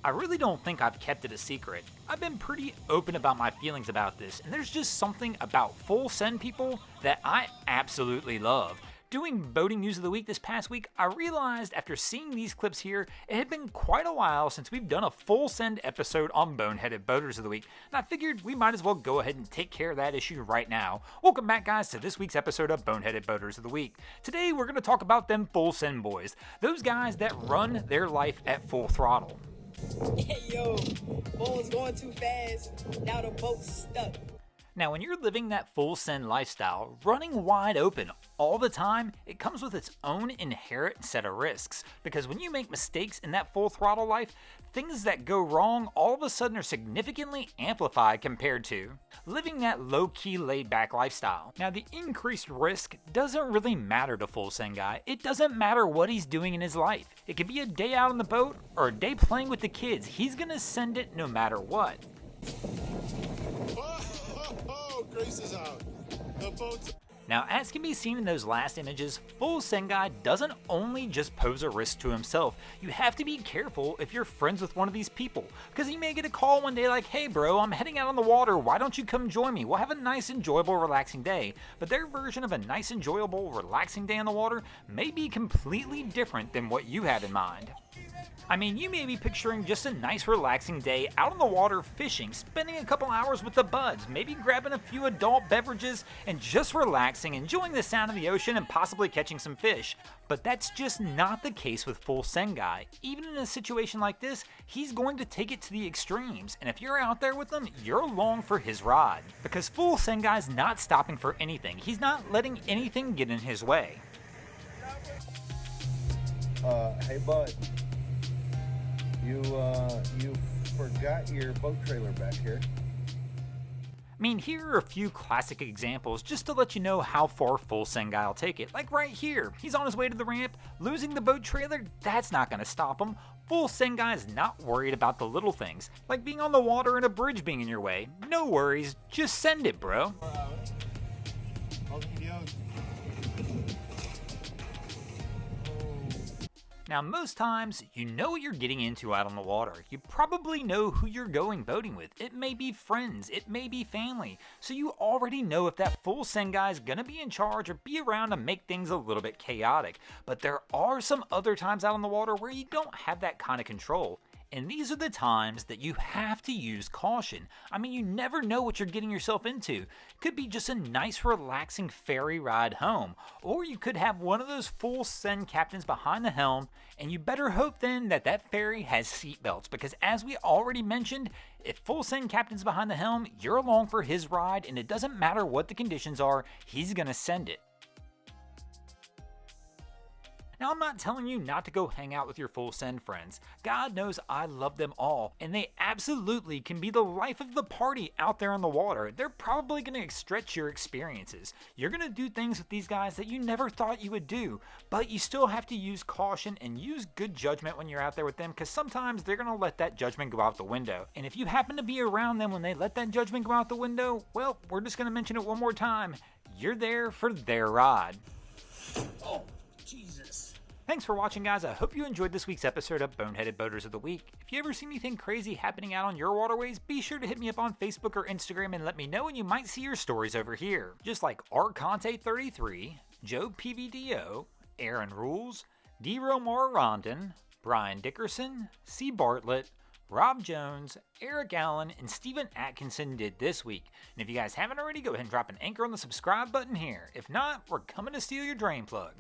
I really don't think I've kept it a secret. I've been pretty open about my feelings about this, and there's just something about full send people that I absolutely love. Doing boating news of the week this past week, I realized after seeing these clips here, it had been quite a while since we've done a full send episode on Boneheaded Boaters of the Week, and I figured we might as well go ahead and take care of that issue right now. Welcome back, guys, to this week's episode of Boneheaded Boaters of the Week. Today, we're going to talk about them full send boys, those guys that run their life at full throttle. Hey yo, boat was going too fast, now the boat's stuck. Now, when you're living that full send lifestyle, running wide open all the time, it comes with its own inherent set of risks. Because when you make mistakes in that full throttle life, things that go wrong all of a sudden are significantly amplified compared to living that low-key, laid-back lifestyle. Now, the increased risk doesn't really matter to full send guy. It doesn't matter what he's doing in his life. It could be a day out on the boat or a day playing with the kids. He's gonna send it no matter what. Grace is out. The boat's... Now, as can be seen in those last images, full send guy doesn't only just pose a risk to himself. You have to be careful if you're friends with one of these people, because you may get a call one day like, hey bro, I'm heading out on the water, why don't you come join me? We'll have a nice, enjoyable, relaxing day. But their version of a nice, enjoyable, relaxing day on the water may be completely different than what you had in mind. I mean, you may be picturing just a nice relaxing day out on the water fishing, spending a couple hours with the buds, maybe grabbing a few adult beverages and just relaxing, enjoying the sound of the ocean and possibly catching some fish. But that's just not the case with full send guy. Even in a situation like this, he's going to take it to the extremes, and if you're out there with him, you're along for his ride. Because full send guy's not stopping for anything. He's not letting anything get in his way. Hey bud. You forgot your boat trailer back here. I mean, here are a few classic examples just to let you know how far full send guy will take it. Like right here, he's on his way to the ramp, losing the boat trailer, that's not going to stop him. Full send guy is not worried about the little things, like being on the water and a bridge being in your way. No worries, just send it, bro. Now, most times, you know what you're getting into out on the water. You probably know who you're going boating with. It may be friends, it may be family. So you already know if that full send guy is gonna be in charge or be around to make things a little bit chaotic. But there are some other times out on the water where you don't have that kind of control. And these are the times that you have to use caution. I mean, you never know what you're getting yourself into. It could be just a nice, relaxing ferry ride home. Or you could have one of those full send captains behind the helm, and you better hope then that that ferry has seatbelts. Because as we already mentioned, if full send captain's behind the helm, you're along for his ride, and it doesn't matter what the conditions are, he's gonna send it. Now, I'm not telling you not to go hang out with your full send friends. God knows I love them all, and they absolutely can be the life of the party out there on the water. They're probably going to stretch your experiences. You're going to do things with these guys that you never thought you would do, but you still have to use caution and use good judgment when you're out there with them, because sometimes they're going to let that judgment go out the window. And if you happen to be around them when they let that judgment go out the window, well, we're just going to mention it one more time. You're there for their ride. Oh, Jesus. Thanks for watching, guys. I hope you enjoyed this week's episode of Boneheaded Boaters of the Week. If you ever see anything crazy happening out on your waterways, be sure to hit me up on Facebook or Instagram and let me know, and you might see your stories over here. Just like Art Conte33, Joe PVDO, Aaron Rules, D. Romar Rondon, Brian Dickerson, C. Bartlett, Rob Jones, Eric Allen, and Steven Atkinson did this week. And if you guys haven't already, go ahead and drop an anchor on the subscribe button here. If not, we're coming to steal your drain plug.